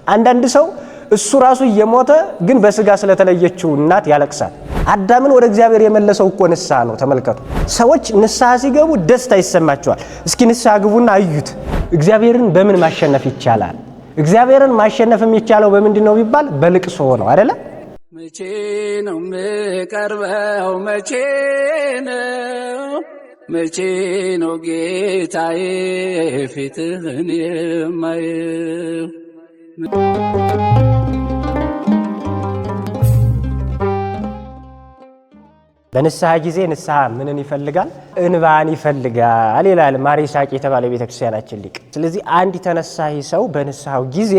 አንዳንድ ሰው እሱ ራሱ እየሞተ ግን በስጋ ስለተለየችው እናት ያለቅሳል። አዳምን ወደ እግዚአብሔር የመለሰው እኮ ንስሐ ነው። ተመልከቱ። ሰዎች ንስሐ ሲገቡ ደስታ ይሰማቸዋል። እስኪ ንስሐ ግቡና አዩት። እግዚአብሔርን በምን ማሸነፍ ይቻላል? እግዚአብሔርን ማሸነፍ የሚቻለው በምንድነው ቢባል በልቅሶ ነው አይደለ? መቼ ነው መቀርበው? መቼ ነው ጌታዬ ፊትህን የማየው? በንስሐ ጊዜ ንስሐ ምንን ይፈልጋል? እንባን ይፈልጋል ይላል ማር ይስሐቅ የተባለ ቤተክርስቲያናችን ሊቅ። ስለዚህ አንድ ተነሳሂ ሰው በንስሐው ጊዜ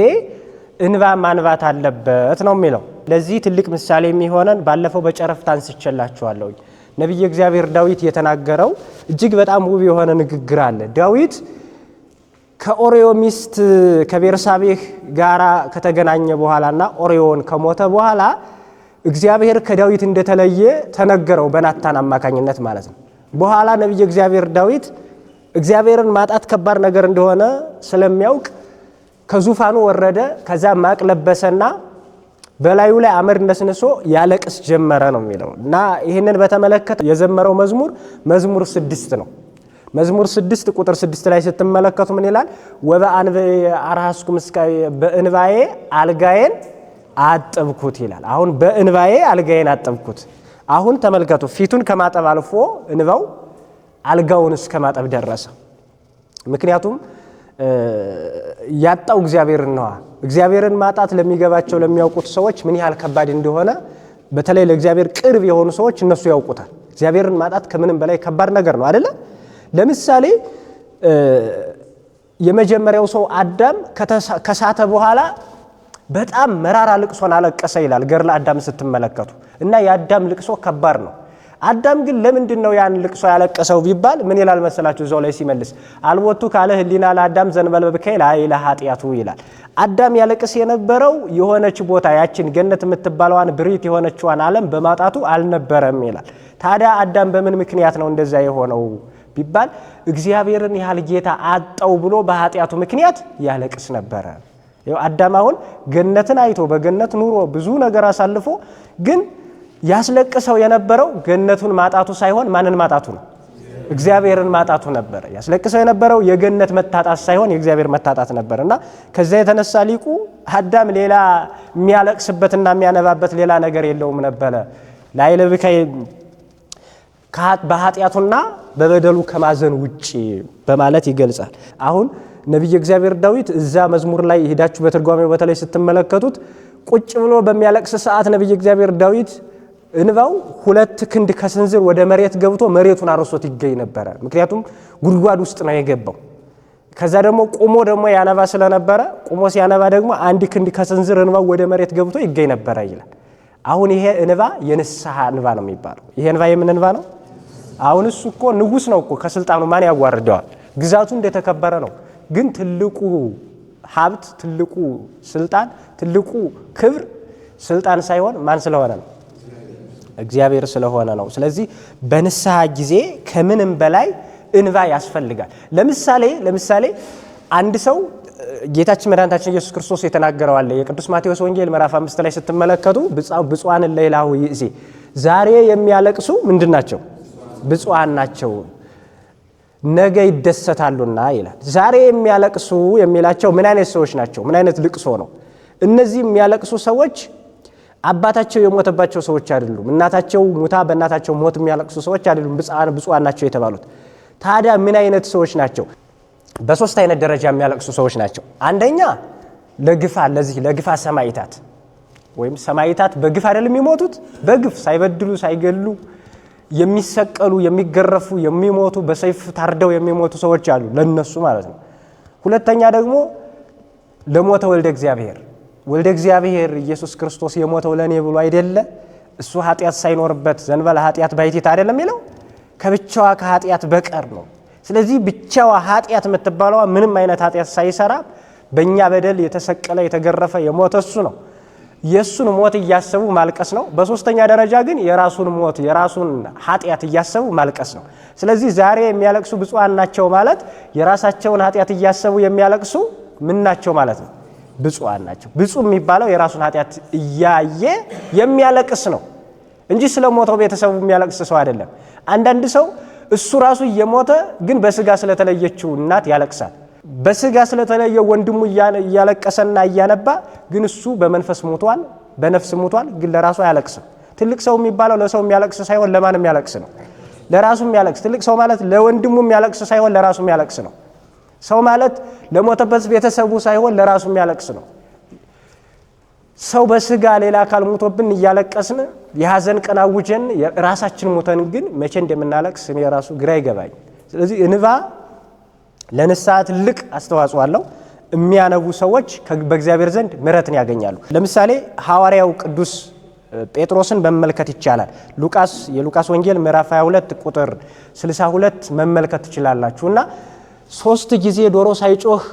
እንባ ማንባት አለበት ነው የሚለው። ለዚህ ትልቅ ምሳሌ የሚሆነን ባለፈው በጨረፍታ አንስቼላችኋለሁ። ነብዩ እግዚአብሔር ዳዊት የተናገረው እጅግ በጣም ውብ የሆነ ንግግር አለ። ዳዊት ከኦሪዮ ሚስት ከቤርሳቤህ ጋራ ከተገናኘ በኋላና ኦሪዮን ከሞተ በኋላ እግዚአብሔር ከዳዊት እንደተለየ ተነገረው በናታን አማካኝነት ማለት ነው። በኋላ ነብዩ እግዚአብሔር ዳዊት እግዚአብሔርን ማጣት ከባድ ነገር እንደሆነ ስለሚያውቅ ከዙፋኑ ወረደ። ከዛ ማቅ ለበሰና በላዩ ላይ አመድ ነስንሶ ያለቅስ ጀመረ ነው የሚለው። እና ይሄንን በተመለከተ የዘመረው መዝሙር 6 ነው። መዝሙር 6 ቁጥር 6 ላይ ስትመለከቱ ምን ይላል? ወበአንብዕ አርሐስኩ ምስካየ፣ በእንባዬ አልጋዬን አጠብኩት ይላል። አሁን በእንባዬ አልጋዬን አጠብኩት። አሁን ተመልከቱ፣ ፊቱን ከማጠብ አልፎ እንባው አልጋውን እስከ ማጠብ ደረሰ። ምክንያቱም ያጣው እግዚአብሔርን ነው። እግዚአብሔርን ማጣት ለሚገባቸው ለሚያውቁት ሰዎች ምን ያህል ከባድ እንደሆነ በተለይ ለእግዚአብሔር ቅርብ የሆኑ ሰዎች እነሱ ያውቁታል። እግዚአብሔርን ማጣት ከምንም በላይ ከባድ ነገር ነው አይደለ? ለምሳሌ የመጀመሪያው ሰው አዳም ከሳተ በኋላ በጣም መራራ ልቅሶን አለቀሰ ይላል ገድለ አዳም ስትመለከቱ። እና የአዳም ልቅሶ ከባድ ነው። አዳም ግን ለምንድነው ያን ልቅሶ ያለቀሰው ቢባል ምን ይላል መሰላችሁ? እዛው ላይ ሲመልስ አልቦቱ ካለ ህሊና ለአዳም ዘንበለ በከይላ ኢላ ኃጢአቱ ይላል። አዳም ያለቅስ የነበረው የሆነች ቦታ ያችን ገነት የምትባለዋን ብሪት የሆነችዋን ዓለም በማጣቱ አልነበረም ይላል። ታዲያ አዳም በምን ምክንያት ነው እንደዛ የሆነው ቢባል እግዚአብሔርን ያህል ጌታ አጣው ብሎ በኃጢአቱ ምክንያት ያለቅስ ነበረ። አዳም አሁን ገነትን አይቶ በገነት ኑሮ ብዙ ነገር አሳልፎ ግን ያስለቅሰው የነበረው ገነቱን ማጣቱ ሳይሆን ማንን ማጣቱ ነው? እግዚአብሔርን ማጣቱ ነበር። ያስለቅሰው የነበረው የገነት መታጣት ሳይሆን የእግዚአብሔር መታጣት ነበርና ከዛ የተነሳ ሊቁ አዳም ሌላ የሚያለቅስበትና የሚያነባበት ሌላ ነገር የለውም ነበር ላይለብከይ በኃጢአቱና በበደሉ ከማዘን ውጪ በማለት ይገልጻል። አሁን ነብዩ እግዚአብሔር ዳዊት እዛ መዝሙር ላይ ሄዳችሁ በትርጓሜው በተለይ ስትመለከቱት ቁጭ ብሎ በሚያለቅስ ሰዓት ነብዩ እግዚአብሔር ዳዊት እንባው 2 ክንድ ከስንዝር ወደ መሬት ገብቶ መሬቱን አርሶት ይገኝ ነበር። ምክንያቱም ጉድጓድ ውስጥ ነው የገባው። ከዛ ደግሞ ቆሞ ደግሞ ያነባ ስለነበረ ቆሞ ሲያነባ ደግሞ 1 ክንድ ከስንዝር እንባው ወደ መሬት ገብቶ ይገኝ ነበር ይላል። አሁን ይሄ እንባ የንስሐ እንባ ነው የሚባለው። ይሄ እንባ የምን እንባ ነው? አሁን እሱ እኮ ንጉስ ነው እኮ ከስልጣኑ ማን ያዋርደዋል? ግዛቱ እንደተከበረ ነው። ግን ትልቁ ሀብት፣ ትልቁ ስልጣን፣ ትልቁ ክብር ስልጣን ሳይሆን ማን ስለሆነ ነው? እግዚአብሔር ስለሆነ ነው። ስለዚህ በንስሐ ጊዜ ከምንም በላይ እንባ ያስፈልጋል። ለምሳሌ አንድ ሰው ጌታችን መድኃኒታችን ኢየሱስ ክርስቶስ የተናገረው አለ። የቅዱስ ማቴዎስ ወንጌል ምዕራፍ 5 ላይ ስትመለከቱ ብፁዓን ለይላሁ ይእዜ፣ ዛሬ የሚያለቅሱ ምንድናቸው? ብፁዓን ናቸው ነገ ይደሰታሉና ይላል። ዛሬ የሚያለቅሱ የሚላቸው ምን አይነት ሰዎች ናቸው? ምን አይነት ልቅሶ ነው? እነዚህ የሚያለቅሱ ሰዎች አባታቸው የሞተባቸው ሰዎች አይደሉም። እናታቸው ሙታ በእናታቸው ሞት የሚያለቅሱ ሰዎች አይደሉም ብፁዓን ናቸው የተባሉት። ታዲያ ምን አይነት ሰዎች ናቸው? በ3 አይነት ደረጃ የሚያለቅሱ ሰዎች ናቸው። አንደኛ ለግፋ ሰማዕታት ወይም ሰማዕታት በግፍ አይደለም የሚሞቱት፣ በግፍ ሳይበድሉ ሳይገሉ የሚሰቀሉ የሚገረፉ የሚሞቱ በሰይፍ ታርደው የሚሞቱ ሰዎች አሉ፣ ለነሱ ማለት ነው። ሁለተኛ ደግሞ ለሞተ ወልደ እግዚአብሔር ኢየሱስ ክርስቶስ የሞተው ለኔ ብሎ አይደለ? እሱ ኃጢአት ሳይኖርበት ዘንበለ ኃጢአት ባይቲት አይደለም የሚለው ከብቻዋ ከኃጢአት በቀር ነው። ስለዚህ ብቻዋ ኃጢአት የምትባለዋ ምንም አይነት ኃጢአት ሳይሰራ በእኛ በደል የተሰቀለ የተገረፈ የሞተ እሱ ነው። የሱን ሞት እያሰቡ ማልቀስ ነው። በሶስተኛ ደረጃ ግን የራሱን ሞት የራሱን ኃጢአት እያሰቡ ማልቀስ ነው። ስለዚህ ዛሬ የሚያለቅሱ ብፁዓን ናቸው ማለት የራሳቸውን ኃጢአት እያሰቡ የሚያለቅሱ ምን ናቸው ማለት ነው? ብፁዓን ናቸው። ብፁዕ የሚባለው የራሱን ኃጢአት እያየ የሚያለቅስ ነው እንጂ ስለሞተው ቤተሰቡ የሚያለቅስ ሰው አይደለም። አንዳንድ ሰው እሱ ራሱ እየሞተ ግን በስጋ ስለተለየችው እናት ያለቅሳል። በስጋ ስለተለየ ወንድሙ እያለቀሰና እያነባ ግን እሱ በመንፈስ ሞቷል፣ በነፍስ ሞቷል፣ ግን ለራሱ አያለቅስም። ትልቅ ሰው የሚባለው ለሰው የሚያለቅስ ሳይሆን ለማንም የሚያለቅስ ነው። ለራሱ የሚያለቅስ ትልቅ ሰው ማለት ለወንድሙ የሚያለቅስ ሳይሆን ለራሱ የሚያለቅስ ነው። ሰው ማለት ለሞተበት ቤተሰቡ ሳይሆን ለራሱ የሚያለቅስ ነው። ሰው በስጋ ሌላ አካል ሞቶብን እያለቀስን የሐዘን ቀን አውጀን ራሳችን ሞተን ግን መቼ እንደምናለቅስ እኔ ራሱ ግራ ይገባኝ። ስለዚህ እንባ ለንስሐ ትልቅ አስተዋጽኦ አለው። የሚያነቡ ሰዎች በእግዚአብሔር ዘንድ ምሕረትን ያገኛሉ። ለምሳሌ ሐዋርያው ቅዱስ ጴጥሮስን መመልከት ይቻላል። የሉቃስ ወንጌል ምዕራፍ 22 ቁጥር 62 መመልከት ትችላላችሁና 3 ጊዜ ዶሮ ሳይጮህ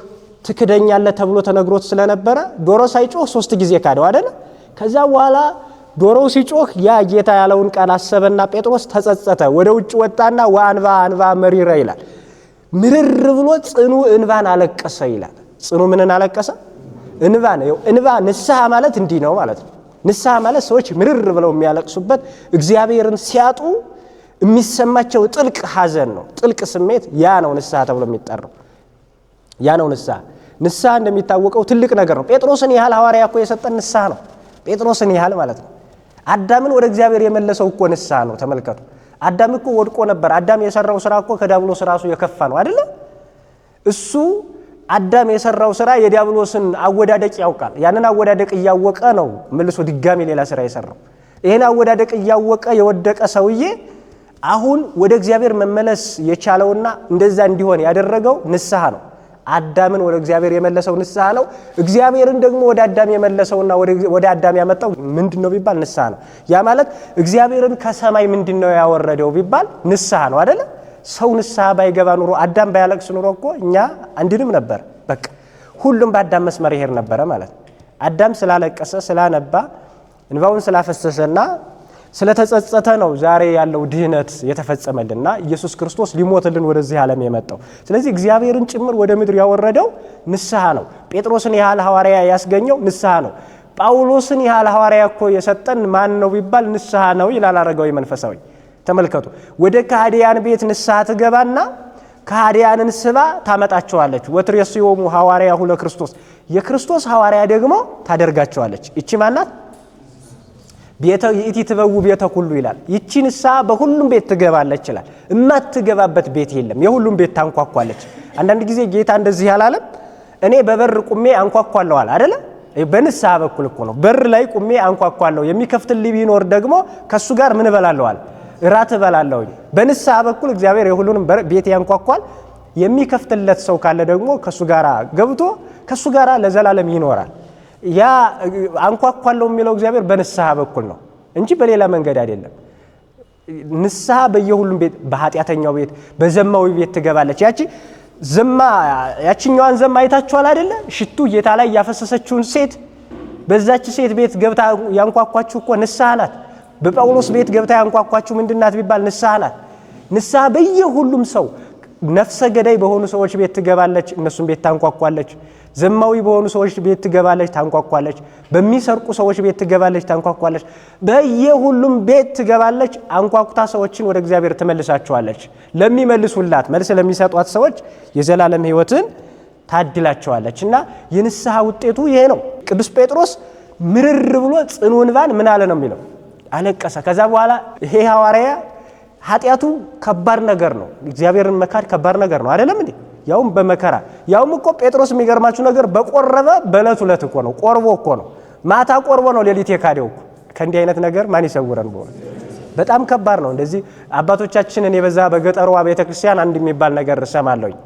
ትክደኛለህ ተብሎ ተነግሮት ስለነበረ ዶሮ ሳይጮህ 3 ጊዜ ካደው አይደል? ከዛ በኋላ ዶሮው ሲጮህ ያ ጌታ ያለውን ቃል አሰበና ጴጥሮስ ተጸጸተ፣ ወደ ውጭ ወጣና ወአንባ መሪረ ይላል። ምርር ብሎ ጽኑ እንባን አለቀሰ ይላል። ጽኑ ምንን አለቀሰ? እንባን። እንባ ንስሐ ማለት እንዲህ ነው ማለት ነው። ንስሐ ማለት ሰዎች ምርር ብለው የሚያለቅሱበት እግዚአብሔርን ሲያጡ የሚሰማቸው ጥልቅ ሐዘን ነው፣ ጥልቅ ስሜት። ያ ነው ንስሐ ተብሎ የሚጠራው። ያ ነው ንስሐ። ንስሐ እንደሚታወቀው ትልቅ ነገር ነው። ጴጥሮስን ያህል ሐዋርያ እኮ የሰጠን ንስሐ ነው። ጴጥሮስን ያህል ማለት ነው። አዳምን ወደ እግዚአብሔር የመለሰው እኮ ንስሐ ነው። ተመልከቱ። አዳም እኮ ወድቆ ነበር። አዳም የሰራው ስራ እኮ ከዲያብሎስ ራሱ የከፋ ነው አይደለ? እሱ አዳም የሰራው ስራ የዲያብሎስን አወዳደቅ ያውቃል። ያንን አወዳደቅ እያወቀ ነው መልሶ ድጋሚ ሌላ ስራ የሰራው። ይሄን አወዳደቅ እያወቀ የወደቀ ሰውዬ አሁን ወደ እግዚአብሔር መመለስ የቻለውና እንደዛ እንዲሆን ያደረገው ንስሐ ነው። አዳምን ወደ እግዚአብሔር የመለሰው ንስሐ ነው። እግዚአብሔርን ደግሞ ወደ አዳም የመለሰውና ወደ አዳም ያመጣው ምንድነው ቢባል ንስሐ ነው። ያ ማለት እግዚአብሔርን ከሰማይ ምንድነው ያወረደው ቢባል ንስሐ ነው አይደለ? ሰው ንስሐ ባይገባ ኑሮ አዳም ባያለቅስ ኑሮ እኮ እኛ አንድንም ነበር። በቃ ሁሉም በአዳም መስመር ይሄድ ነበረ ማለት ነው። አዳም ስላለቀሰ ስላነባ እንባውን ስላፈሰሰና ስለተጸጸተ ነው ዛሬ ያለው ድህነት የተፈጸመልና ኢየሱስ ክርስቶስ ሊሞትልን ወደዚህ ዓለም የመጣው። ስለዚህ እግዚአብሔርን ጭምር ወደ ምድር ያወረደው ንስሐ ነው። ጴጥሮስን ያህል ሐዋርያ ያስገኘው ንስሐ ነው። ጳውሎስን ያህል ሐዋርያ እኮ የሰጠን ማን ነው ቢባል ንስሐ ነው ይላል አረጋዊ መንፈሳዊ። ተመልከቱ። ወደ ከሃዲያን ቤት ንስሐ ትገባና ከሃዲያንን ስባ ታመጣቸዋለች። ወትሬስዮሙ ሐዋርያሁ ለክርስቶስ፣ የክርስቶስ ሐዋርያ ደግሞ ታደርጋቸዋለች። እቺ ማናት? ቤተ ይእቲ ትበው ቤተ ሁሉ ይላል። ይቺ ንስሐ በሁሉም ቤት ትገባለች ይላል። እማትገባበት ቤት የለም። የሁሉም ቤት ታንኳኳለች። አንዳንድ ጊዜ ጌታ እንደዚህ ያላለም እኔ በበር ቁሜ አንኳኳለሁ አይደለ? በንስሐ በኩል እኮ ነው። በር ላይ ቁሜ አንኳኳለሁ፣ የሚከፍትልኝ ቢኖር ደግሞ ከሱ ጋር ምን እበላለሁ አለ? እራት እበላለሁ። በንስሐ በኩል እግዚአብሔር የሁሉንም ቤት ያንኳኳል። የሚከፍትለት ሰው ካለ ደግሞ ከሱ ጋር ገብቶ ከሱ ጋር ለዘላለም ይኖራል። ያ አንኳኳለሁ የሚለው እግዚአብሔር በንስሐ በኩል ነው እንጂ በሌላ መንገድ አይደለም። ንስሐ በየሁሉም ቤት፣ በኃጢአተኛው ቤት፣ በዘማዊ ቤት ትገባለች። ያቺኛዋን ዘማ አይታችኋል አይደለ? ሽቱ ጌታ ላይ ያፈሰሰችውን ሴት፣ በዛች ሴት ቤት ገብታ ያንኳኳችሁ እኮ ንስሐ ናት። በጳውሎስ ቤት ገብታ ያንኳኳችሁ ምንድናት ቢባል ንስሐ ናት። ንስሐ በየሁሉም ሰው፣ ነፍሰ ገዳይ በሆኑ ሰዎች ቤት ትገባለች፣ እነሱም ቤት ታንኳኳለች። ዘማዊ በሆኑ ሰዎች ቤት ትገባለች፣ ታንኳኳለች። በሚሰርቁ ሰዎች ቤት ትገባለች፣ ታንኳኳለች። በየሁሉም ቤት ትገባለች። አንኳኩታ ሰዎችን ወደ እግዚአብሔር ትመልሳቸዋለች። ለሚመልሱላት መልስ ለሚሰጧት ሰዎች የዘላለም ሕይወትን ታድላቸዋለች። እና የንስሐ ውጤቱ ይሄ ነው። ቅዱስ ጴጥሮስ ምርር ብሎ ጽኑ እንባን ምን አለ ነው የሚለው? አለቀሰ። ከዛ በኋላ ይሄ ሐዋርያ ኃጢአቱ ከባድ ነገር ነው። እግዚአብሔርን መካድ ከባድ ነገር ነው አይደለም እንዴ? ያውም በመከራ ያውም እኮ ጴጥሮስ የሚገርማችሁ ነገር በቆረበ በዕለት ሁለት እኮ ነው። ቆርቦ እኮ ነው። ማታ ቆርቦ ነው ሌሊት የካደው እኮ። ከእንዲህ አይነት ነገር ማን ይሰውረን? በሆነ በጣም ከባድ ነው። እንደዚህ አባቶቻችን እኔ በዛ በገጠሯ ቤተክርስቲያን አንድ የሚባል ነገር እሰማለሁኝ።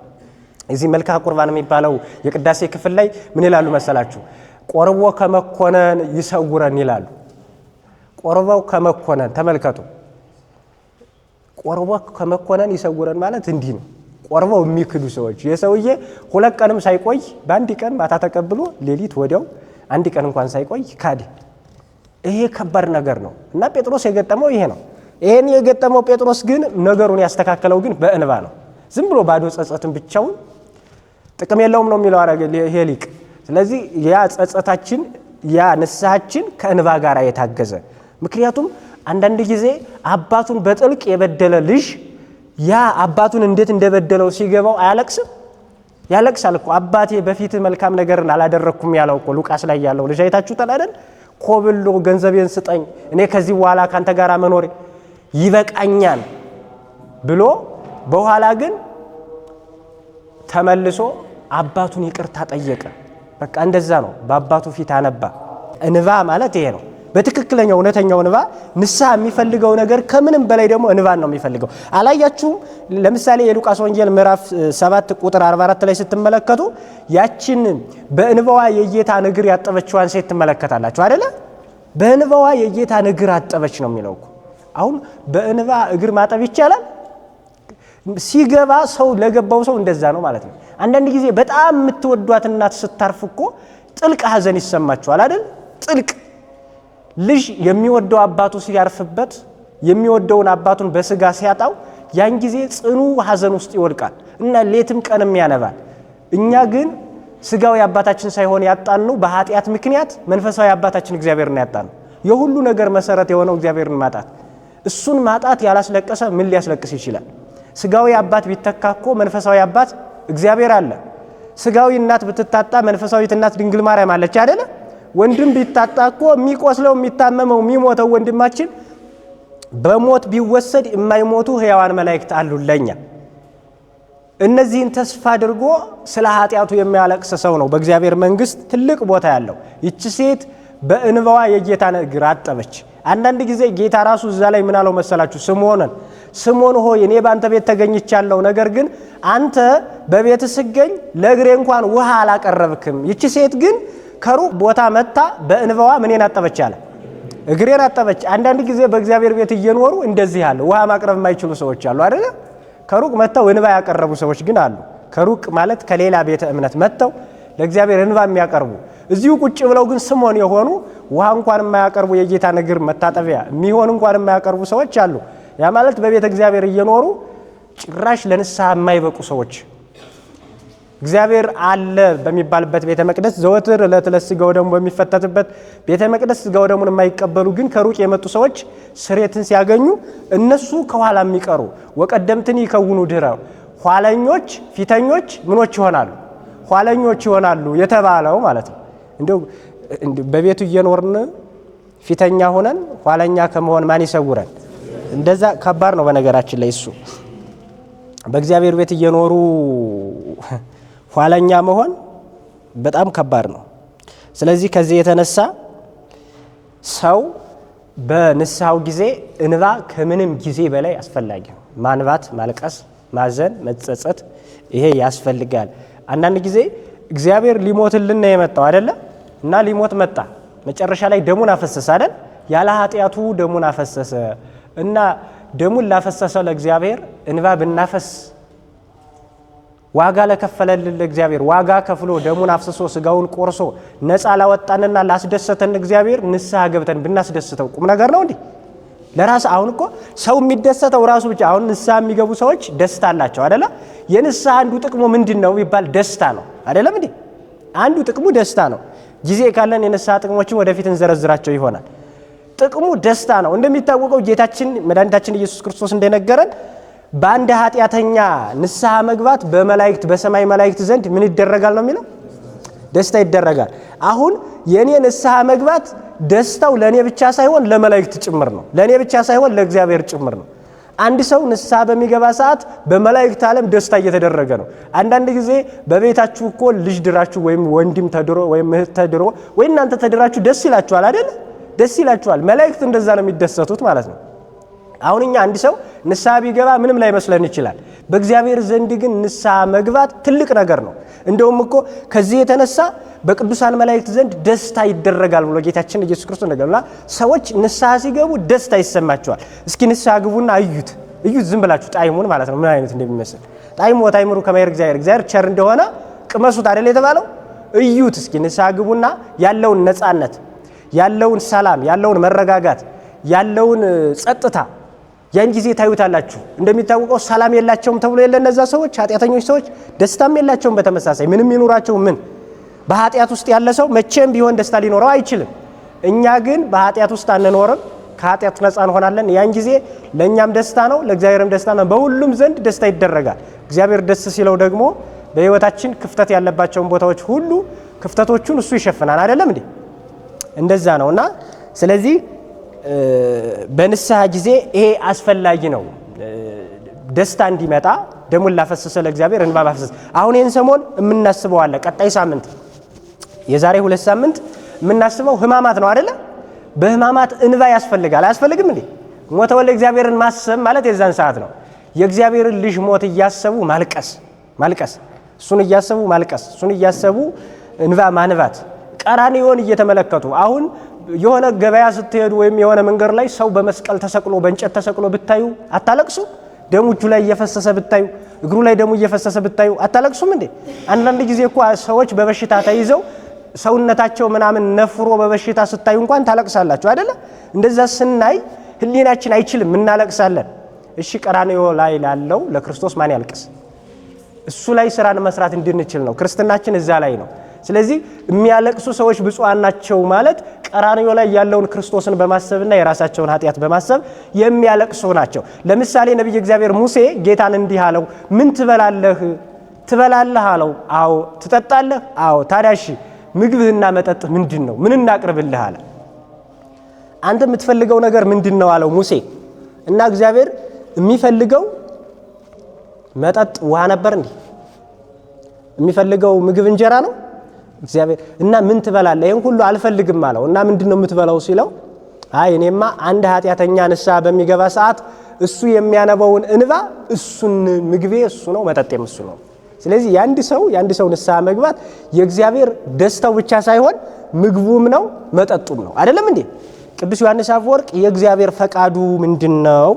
እዚህ መልክዓ ቁርባን የሚባለው የቅዳሴ ክፍል ላይ ምን ይላሉ መሰላችሁ? ቆርቦ ከመኮነን ይሰውረን ይላሉ። ቆርበው ከመኮነን ተመልከቱ። ቆርቦ ከመኮነን ይሰውረን ማለት እንዲህ ነው። ቆርበው የሚክዱ ሰዎች የሰውዬ 2 ቀንም ሳይቆይ በአንድ ቀን ማታ ተቀብሎ ሌሊት ወዲያው 1 ቀን እንኳን ሳይቆይ ካደ። ይሄ ከባድ ነገር ነው እና ጴጥሮስ የገጠመው ይሄ ነው። ይሄን የገጠመው ጴጥሮስ ግን ነገሩን ያስተካከለው ግን በእንባ ነው። ዝም ብሎ ባዶ ጸጸትን ብቻውን ጥቅም የለውም ነው የሚለው ይሄ ሊቅ። ስለዚህ ያ ጸጸታችን ያ ንስሐችን ከእንባ ጋር የታገዘ ምክንያቱም አንዳንድ ጊዜ አባቱን በጥልቅ የበደለ ልጅ ያ አባቱን እንዴት እንደበደለው ሲገባው አያለቅስም? ያለቅሳል እኮ። አባቴ በፊት መልካም ነገርን አላደረኩም ያለው እኮ ሉቃስ ላይ ያለው ልጅ አይታችሁታል አይደል? ኮብሎ ገንዘቤን ስጠኝ እኔ ከዚህ በኋላ ካንተ ጋር መኖር ይበቃኛል ብሎ በኋላ ግን ተመልሶ አባቱን ይቅርታ ጠየቀ። በቃ እንደዛ ነው። በአባቱ ፊት አነባ። እንባ ማለት ይሄ ነው። በትክክለኛው እውነተኛው እንባ ንስሐ የሚፈልገው ነገር ከምንም በላይ ደግሞ እንባን ነው የሚፈልገው። አላያችሁም? ለምሳሌ የሉቃስ ወንጌል ምዕራፍ 7 ቁጥር 44 ላይ ስትመለከቱ ያችን በእንባዋ የጌታን እግር ያጠበችዋን ሴት ትመለከታላችሁ አይደለ? በእንባዋ የጌታን እግር አጠበች ነው የሚለው እኮ። አሁን በእንባ እግር ማጠብ ይቻላል? ሲገባ ሰው ለገባው ሰው እንደዛ ነው ማለት ነው። አንዳንድ ጊዜ በጣም የምትወዷት እናት ስታርፍ እኮ ጥልቅ ሐዘን ይሰማችኋል አይደል? ጥልቅ ልጅ የሚወደው አባቱ ሲያርፍበት የሚወደውን አባቱን በስጋ ሲያጣው ያን ጊዜ ጽኑ ሐዘን ውስጥ ይወድቃል እና ሌትም ቀንም ያነባል። እኛ ግን ስጋዊ አባታችን ሳይሆን ያጣነው በኃጢአት ምክንያት መንፈሳዊ አባታችን እግዚአብሔርን ያጣነው። የሁሉ ነገር መሰረት የሆነው እግዚአብሔርን ማጣት። እሱን ማጣት ያላስለቀሰ ምን ሊያስለቅስ ይችላል? ስጋዊ አባት ቢተካኮ መንፈሳዊ አባት እግዚአብሔር አለ። ስጋዊ እናት ብትታጣ መንፈሳዊት እናት ድንግል ማርያም አለች አይደለ? ወንድም ቢታጣኮ የሚቆስለው የሚታመመው የሚሞተው ወንድማችን በሞት ቢወሰድ የማይሞቱ ሕያዋን መላእክት አሉለኛ። እነዚህን ተስፋ አድርጎ ስለ ኃጢአቱ የሚያለቅስ ሰው ነው በእግዚአብሔር መንግስት ትልቅ ቦታ ያለው። ይቺ ሴት በእንባዋ የጌታን እግር አጠበች። አንዳንድ ጊዜ ጌታ ራሱ እዛ ላይ ምን አለው መሰላችሁ? ስምዖን ሆይ እኔ ባንተ ቤት ተገኝቻለሁ፣ ነገር ግን አንተ በቤት ስገኝ ለእግሬ እንኳን ውሃ አላቀረብክም። ይቺ ሴት ግን ከሩቅ ቦታ መጣ በእንባዋ ምንን አጠበች አለ? እግሬን አጠበች። አንዳንድ ጊዜ በእግዚአብሔር ቤት እየኖሩ እንደዚህ አለ ውሃ ማቅረብ የማይችሉ ሰዎች አሉ አይደለ? ከሩቅ መጥተው እንባ ያቀረቡ ሰዎች ግን አሉ። ከሩቅ ማለት ከሌላ ቤተ እምነት መጥተው ለእግዚአብሔር እንባ የሚያቀርቡ እዚሁ ቁጭ ብለው ግን ስምዖን የሆኑ ውሃ እንኳን የማያቀርቡ የጌታን እግር መታጠቢያ የሚሆን እንኳን የማያቀርቡ ሰዎች አሉ። ያ ማለት በቤተ እግዚአብሔር እየኖሩ ጭራሽ ለንስሐ የማይበቁ ሰዎች። እግዚአብሔር አለ በሚባልበት ቤተ መቅደስ ዘወትር ዕለት ዕለት ሥጋው ደሙ በሚፈተትበት ቤተ መቅደስ ሥጋው ደሙን የማይቀበሉ ግን ከሩቅ የመጡ ሰዎች ስሬትን ሲያገኙ እነሱ ከኋላ የሚቀሩ ወቀደምትን ይከውኑ ድኅረ ኋለኞች ፊተኞች ምኖች ይሆናሉ? ኋለኞች ይሆናሉ የተባለው ማለት ነው። እንደው በቤቱ እየኖርን ፊተኛ ሆነን ኋለኛ ከመሆን ማን ይሰውረን? እንደዛ ከባድ ነው። በነገራችን ላይ እሱ በእግዚአብሔር ቤት እየኖሩ ኋለኛ መሆን በጣም ከባድ ነው። ስለዚህ ከዚህ የተነሳ ሰው በንስሐው ጊዜ እንባ ከምንም ጊዜ በላይ አስፈላጊ ነው። ማንባት፣ ማልቀስ፣ ማዘን፣ መጸጸት ይሄ ያስፈልጋል። አንዳንድ ጊዜ እግዚአብሔር ሊሞትልን ነው የመጣው አይደለ? እና ሊሞት መጣ። መጨረሻ ላይ ደሙን አፈሰሰ አይደል? ያለ ኃጢአቱ ደሙን አፈሰሰ እና ደሙን ላፈሰሰ ለእግዚአብሔር እንባ ብናፈስ ዋጋ ለከፈለልን ለእግዚአብሔር ዋጋ ከፍሎ ደሙን አፍስሶ ስጋውን ቆርሶ ነፃ ላወጣንና ላስደሰተን እግዚአብሔር ንስሐ ገብተን ብናስደስተው ቁም ነገር ነው እንዴ? ለራስ አሁን እኮ ሰው የሚደሰተው ራሱ ብቻ። አሁን ንስሐ የሚገቡ ሰዎች ደስታ አላቸው አይደለ? የንስሐ አንዱ ጥቅሙ ምንድነው ቢባል ደስታ ነው አይደለም እንዴ? አንዱ ጥቅሙ ደስታ ነው። ጊዜ ካለን የንስሐ ጥቅሞችን ወደፊት እንዘረዝራቸው ይሆናል። ጥቅሙ ደስታ ነው። እንደሚታወቀው ጌታችን መድኃኒታችን ኢየሱስ ክርስቶስ እንደነገረን በአንድ ኃጢአተኛ ንስሐ መግባት በመላእክት በሰማይ መላእክት ዘንድ ምን ይደረጋል ነው የሚለው? ደስታ ይደረጋል። አሁን የኔ ንስሐ መግባት ደስታው ለኔ ብቻ ሳይሆን ለመላእክት ጭምር ነው። ለኔ ብቻ ሳይሆን ለእግዚአብሔር ጭምር ነው። አንድ ሰው ንስሐ በሚገባ ሰዓት በመላእክት ዓለም ደስታ እየተደረገ ነው። አንዳንድ ጊዜ በቤታችሁ እኮ ልጅ ድራችሁ ወይም ወንድም ተድሮ ወይም እህት ተድሮ ወይ እናንተ ተድራችሁ ደስ ይላችኋል አይደል? ደስ ይላችኋል። መላእክት እንደዛ ነው የሚደሰቱት ማለት ነው። አሁን እኛ አንድ ሰው ንስሐ ቢገባ ምንም ላይ መስለን ይችላል። በእግዚአብሔር ዘንድ ግን ንስሐ መግባት ትልቅ ነገር ነው። እንደውም እኮ ከዚህ የተነሳ በቅዱሳን መላእክት ዘንድ ደስታ ይደረጋል ብሎ ጌታችን ኢየሱስ ክርስቶስ ነገርና ሰዎች ንስሐ ሲገቡ ደስታ ይሰማቸዋል። እስኪ ንስሐ ግቡና እዩት ዝም ብላችሁ ጣይሙን ማለት ነው ምን አይነት እንደሚመስል ጣይሙ ወታይምሩ ከማይር እግዚአብሔር ቸር እንደሆነ ቅመሱት አይደል የተባለው? እዩት እስኪ ንስሐ ግቡና ያለውን ነፃነት፣ ያለውን ሰላም፣ ያለውን መረጋጋት፣ ያለውን ጸጥታ ያን ጊዜ ታዩታላችሁ። እንደሚታወቀው ሰላም የላቸውም ተብሎ የለ እነዛ ሰዎች ኃጢአተኞች ሰዎች ደስታም የላቸውም። በተመሳሳይ ምንም ይኑራቸው ምን በኃጢአት ውስጥ ያለ ሰው መቼም ቢሆን ደስታ ሊኖረው አይችልም። እኛ ግን በኃጢአት ውስጥ አንኖርም፣ ከኃጢአት ነፃ እንሆናለን። ያን ጊዜ ለእኛም ደስታ ነው፣ ለእግዚአብሔርም ደስታ ነው። በሁሉም ዘንድ ደስታ ይደረጋል። እግዚአብሔር ደስ ሲለው ደግሞ በሕይወታችን ክፍተት ያለባቸውን ቦታዎች ሁሉ ክፍተቶቹን እሱ ይሸፍናል። አይደለም እንዴ? እንደዛ ነውና ስለዚህ በንስሐ ጊዜ ይሄ አስፈላጊ ነው። ደስታ እንዲመጣ ደሙን ላፈሰሰ ለእግዚአብሔር እንባ ማፍሰስ። አሁን ይህን ሰሞን የምናስበው አለ። ቀጣይ ሳምንት የዛሬ 2 ሳምንት የምናስበው ሕማማት ነው አይደለ? በሕማማት እንባ ያስፈልጋል። አያስፈልግም እንዴ? ሞተ ወልደ እግዚአብሔርን ማሰብ ማለት የዛን ሰዓት ነው። የእግዚአብሔርን ልጅ ሞት እያሰቡ ማልቀስ፣ እሱን እያሰቡ ማልቀስ፣ እሱን እያሰቡ እንባ ማንባት፣ ቀራንዮን እየተመለከቱ። አሁን የሆነ ገበያ ስትሄዱ ወይም የሆነ መንገድ ላይ ሰው በመስቀል ተሰቅሎ በእንጨት ተሰቅሎ ብታዩ አታለቅሱ? ደሙ እጁ ላይ እየፈሰሰ ብታዩ፣ እግሩ ላይ ደሙ እየፈሰሰ ብታዩ አታለቅሱም እንዴ? አንዳንድ ጊዜ እኮ ሰዎች በበሽታ ተይዘው ሰውነታቸው ምናምን ነፍሮ በበሽታ ስታዩ እንኳን ታለቅሳላችሁ አይደለ? እንደዛ ስናይ ህሊናችን አይችልም፣ እናለቅሳለን። እሺ ቀራንዮ ላይ ላለው ለክርስቶስ ማን ያልቅስ? እሱ ላይ ስራን መስራት እንድንችል ነው። ክርስትናችን እዛ ላይ ነው። ስለዚህ የሚያለቅሱ ሰዎች ብፁዓን ናቸው ማለት ቀራንዮ ላይ ያለውን ክርስቶስን በማሰብና የራሳቸውን ኃጢአት በማሰብ የሚያለቅሱ ናቸው። ለምሳሌ ነቢይ እግዚአብሔር ሙሴ ጌታን እንዲህ አለው፣ ምን ትበላለህ አለው። አዎ። ትጠጣለህ? አዎ። ታዲያ እሺ ምግብህና መጠጥህ ምንድን ነው? ምን እናቅርብልህ አለ። አንተ የምትፈልገው ነገር ምንድን ነው አለው ሙሴ። እና እግዚአብሔር የሚፈልገው መጠጥ ውሃ ነበር እንዴ? የሚፈልገው ምግብ እንጀራ ነው እግዚአብሔር። እና ምን ትበላለህ? ይሄን ሁሉ አልፈልግም አለው። እና ምንድነው የምትበላው ሲለው፣ አይ እኔማ አንድ ኃጢአተኛ ንስሐ በሚገባ ሰዓት እሱ የሚያነባውን እንባ እሱን ምግቤ እሱ ነው፣ መጠጤም እሱ ነው። ስለዚህ የአንድ ሰው ንስሐ መግባት የእግዚአብሔር ደስታው ብቻ ሳይሆን ምግቡም ነው መጠጡም ነው። አይደለም እንዴ? ቅዱስ ዮሐንስ አፈወርቅ የእግዚአብሔር ፈቃዱ ምንድነው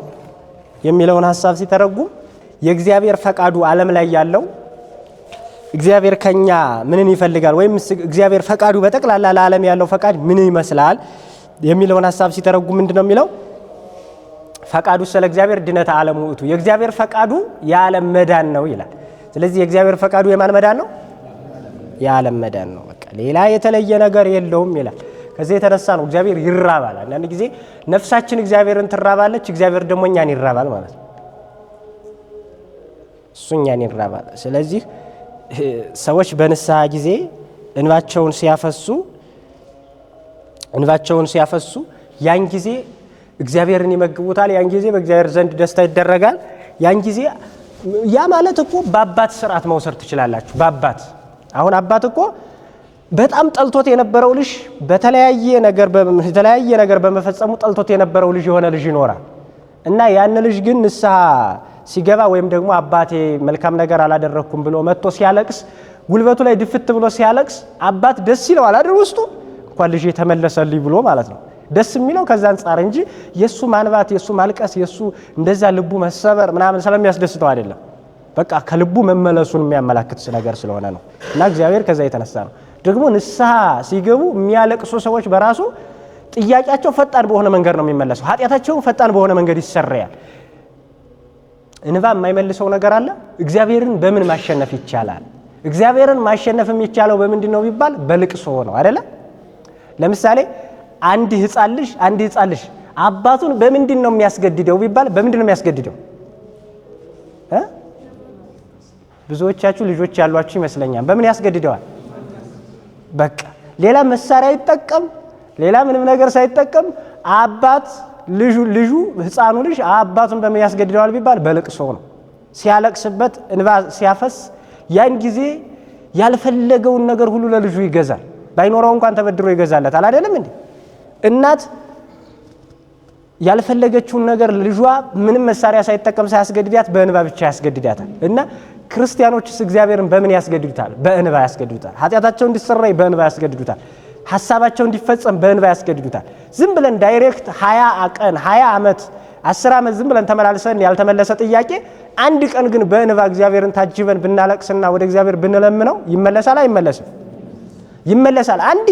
የሚለውን ሐሳብ ሲተረጉም የእግዚአብሔር ፈቃዱ ዓለም ላይ ያለው እግዚአብሔር ከኛ ምንን ይፈልጋል ወይም እግዚአብሔር ፈቃዱ በጠቅላላ ለዓለም ያለው ፈቃድ ምን ይመስላል የሚለውን ሐሳብ ሲተረጉም ምንድነው የሚለው? ፈቃዱ ስለ እግዚአብሔር ድነተ ዓለም ውእቱ፣ የእግዚአብሔር ፈቃዱ የዓለም መዳን ነው ይላል። ስለዚህ የእግዚአብሔር ፈቃዱ የማን መዳን ነው? የዓለም መዳን ነው። በቃ ሌላ የተለየ ነገር የለውም ይላል። ከዚህ የተነሳ ነው እግዚአብሔር ይራባል። አንዳንድ ጊዜ ነፍሳችን እግዚአብሔርን ትራባለች፣ እግዚአብሔር ደግሞ እኛን ይራባል ማለት ነው። እሱ እኛን ይራባል። ስለዚህ ሰዎች በንስሐ ጊዜ እንባቸውን ሲያፈሱ ያን ጊዜ እግዚአብሔርን ይመግቡታል። ያን ጊዜ በእግዚአብሔር ዘንድ ደስታ ይደረጋል። ያን ጊዜ ያ ማለት እኮ በአባት ስርዓት መውሰድ ትችላላችሁ። በአባት አሁን አባት እኮ በጣም ጠልቶት የነበረው ልጅ በተለያየ ነገር በመፈጸሙ ጠልቶት የነበረው ልጅ የሆነ ልጅ ይኖራል እና ያን ልጅ ግን ንስሐ ሲገባ ወይም ደግሞ አባቴ መልካም ነገር አላደረኩም ብሎ መጥቶ ሲያለቅስ፣ ጉልበቱ ላይ ድፍት ብሎ ሲያለቅስ አባት ደስ ይለዋል አይደል? ውስጡ እንኳን ልጅ ተመለሰልኝ ብሎ ማለት ነው። ደስ የሚለው ከዛ አንጻር እንጂ የሱ ማንባት፣ የሱ ማልቀስ፣ የሱ እንደዛ ልቡ መሰበር ምናምን ስለሚያስደስተው አይደለም። በቃ ከልቡ መመለሱን የሚያመላክት ነገር ስለሆነ ነው። እና እግዚአብሔር ከዛ የተነሳ ነው ደግሞ ንስሐ ሲገቡ የሚያለቅሱ ሰዎች በራሱ ጥያቄያቸው ፈጣን በሆነ መንገድ ነው የሚመለሰው። ኃጢአታቸው ፈጣን በሆነ መንገድ ይሰረያል። እንባ የማይመልሰው ነገር አለ? እግዚአብሔርን በምን ማሸነፍ ይቻላል? እግዚአብሔርን ማሸነፍ የሚቻለው በምንድን ነው ቢባል በልቅሶ ነው አይደለ? ለምሳሌ አንድ ሕፃን ልጅ አባቱን በምንድን ነው የሚያስገድደው ቢባል በምንድን ነው የሚያስገድደው? ብዙዎቻችሁ ልጆች ያሏችሁ ይመስለኛል። በምን ያስገድደዋል? በቃ ሌላ መሳሪያ አይጠቀም፣ ሌላ ምንም ነገር ሳይጠቀም አባት ልጁ ሕፃኑ ልጅ አባቱን በምን ያስገድደዋል ቢባል በልቅሶ ነው። ሲያለቅስበት እንባ ሲያፈስ ያን ጊዜ ያልፈለገውን ነገር ሁሉ ለልጁ ይገዛል። ባይኖረው እንኳን ተበድሮ ይገዛለታል አይደለም እንዴ? እናት ያልፈለገችውን ነገር ልጇ ምንም መሳሪያ ሳይጠቀም ሳያስገድዳት በእንባ ብቻ ያስገድዳታል። እና ክርስቲያኖችስ እግዚአብሔርን በምን ያስገድዱታል? በእንባ ያስገድዱታል። ኃጢአታቸው እንዲሰረይ በእንባ ያስገድዱታል። ሐሳባቸው እንዲፈጸም በእንባ ያስገድዱታል። ዝም ብለን ዳይሬክት 20 ቀን 20 ዓመት 10 ዓመት ዝም ብለን ተመላልሰን ያልተመለሰ ጥያቄ አንድ ቀን ግን በእንባ እግዚአብሔርን ታጅበን ብናለቅስና ወደ እግዚአብሔር ብንለምነው ይመለሳል አይመለስም? ይመለሳል። አንድ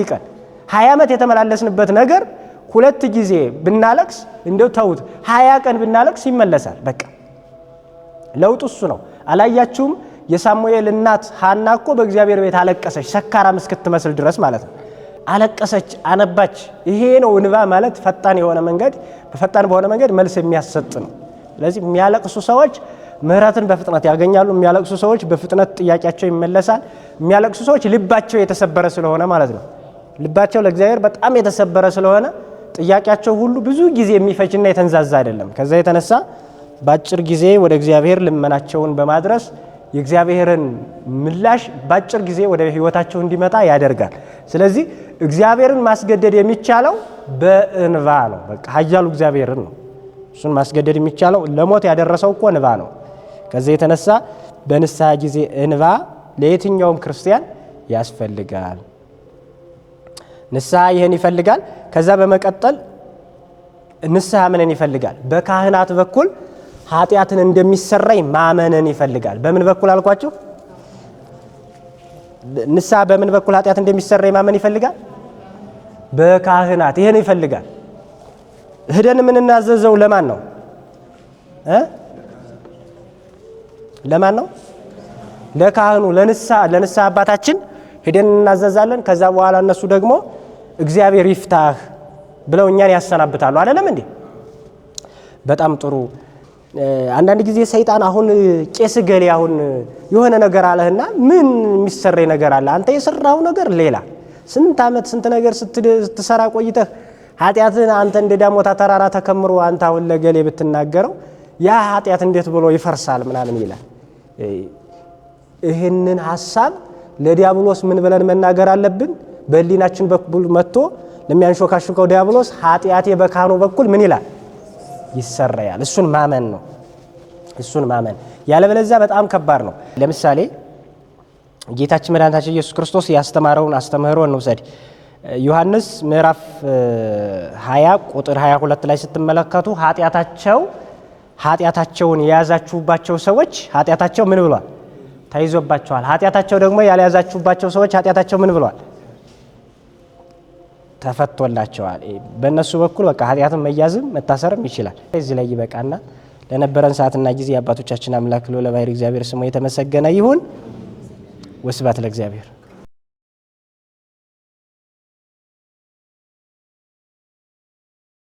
ቀን 20 ዓመት የተመላለስንበት ነገር 2 ጊዜ ብናለቅስ እንደው ተውት 20 ቀን ብናለቅስ ይመለሳል። በቃ ለውጡ እሱ ነው። አላያችሁም? የሳሙኤል እናት ሐና እኮ በእግዚአብሔር ቤት አለቀሰች፣ ሰካራም እስክትመስል ድረስ ማለት ነው። አለቀሰች፣ አነባች። ይሄ ነው እንባ ማለት ፈጣን በሆነ መንገድ መልስ የሚያሰጥ ነው። ስለዚህ የሚያለቅሱ ሰዎች ምህረትን በፍጥነት ያገኛሉ። የሚያለቅሱ ሰዎች በፍጥነት ጥያቄያቸው ይመለሳል። የሚያለቅሱ ሰዎች ልባቸው የተሰበረ ስለሆነ ማለት ነው። ልባቸው ለእግዚአብሔር በጣም የተሰበረ ስለሆነ ጥያቄያቸው ሁሉ ብዙ ጊዜ የሚፈጅና የተንዛዛ አይደለም። ከዛ የተነሳ በአጭር ጊዜ ወደ እግዚአብሔር ልመናቸውን በማድረስ የእግዚአብሔርን ምላሽ በአጭር ጊዜ ወደ ህይወታቸው እንዲመጣ ያደርጋል። ስለዚህ እግዚአብሔርን ማስገደድ የሚቻለው በእንባ ነው። በቃ ኃያሉ እግዚአብሔርን ነው እሱን ማስገደድ የሚቻለው። ለሞት ያደረሰው እኮ እንባ ነው። ከዚህ የተነሳ በንስሐ ጊዜ እንባ ለየትኛውም ክርስቲያን ያስፈልጋል። ንስሐ ይህን ይፈልጋል። ከዛ በመቀጠል ንስሐ ምንን ይፈልጋል? በካህናት በኩል ኃጢአትን እንደሚሰረይ ማመንን ይፈልጋል። በምን በኩል አልኳችሁ? ንስሐ በምን በኩል ኃጢአት እንደሚሰረይ ማመን ይፈልጋል? በካህናት ይህን ይፈልጋል። ሄደን የምንናዘዘው ለማን ነው? ለማን ነው? ለካህኑ፣ ለንስሐ አባታችን ሄደን እናዘዛለን። ከዛ በኋላ እነሱ ደግሞ እግዚአብሔር ይፍታህ ብለው እኛን ያሰናብታሉ። አይደለም እንዴ? በጣም ጥሩ። አንዳንድ ጊዜ ሰይጣን አሁን ቄስ ገሌ አሁን የሆነ ነገር አለህና ምን የሚሰረይ ነገር አለ? አንተ የሰራው ነገር ሌላ፣ ስንት ዓመት ስንት ነገር ስትሰራ ቆይተህ ኃጢአትን አንተ እንደ ዳሞታ ተራራ ተከምሮ አንተ አሁን ለገሌ ብትናገረው ያ ኃጢአት እንዴት ብሎ ይፈርሳል ምናምን ይላል። ይህንን ሐሳብ ለዲያብሎስ ምን ብለን መናገር አለብን? በህሊናችን በኩል መጥቶ ለሚያንሾካሾከው ዲያብሎስ ኃጢአቴ በካህኑ በኩል ምን ይላል? ይሰረያል። እሱን ማመን ነው። እሱን ማመን ያለበለዚያ በጣም ከባድ ነው። ለምሳሌ ጌታችን መድኃኒታችን ኢየሱስ ክርስቶስ ያስተማረውን አስተምህሮ እንውሰድ። ዮሐንስ ምዕራፍ 20 ቁጥር 22 ላይ ስትመለከቱ ኃጢአታቸውን የያዛችሁባቸው ሰዎች ኃጢአታቸው ምን ብሏል? ተይዞባቸዋል። ኃጢአታቸው ደግሞ ያልያዛችሁባቸው ሰዎች ኃጢአታቸው ምን ብሏል? ተፈቶላቸዋል። በእነሱ በኩል በቃ ኃጢአትን መያዝም መታሰርም ይችላል። እዚህ ላይ ይበቃና ለነበረን ሰዓትና ጊዜ አባቶቻችን አምላክ ልዑለ ባሕርይ እግዚአብሔር ስሙ የተመሰገነ ይሁን። ወስብሐት ለእግዚአብሔር።